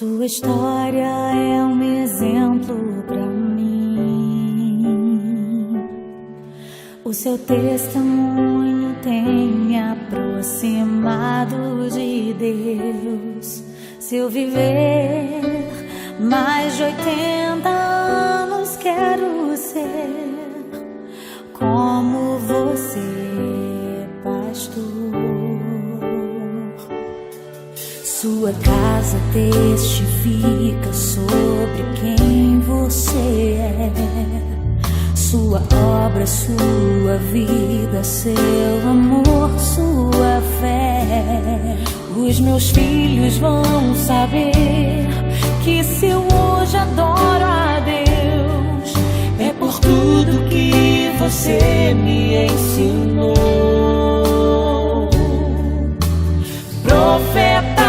Sua história é um exemplo para mim. O seu testemunho tem me aproximado de Deus. Se eu viver mais de 80 anos, quero ser como você, pastor. Sua casa testifica sobre quem você é. Sua obra, sua vida, seu amor, sua fé. Os meus filhos vão saber que se eu hoje adoro a Deus, é por tudo que você me ensinou. Profeta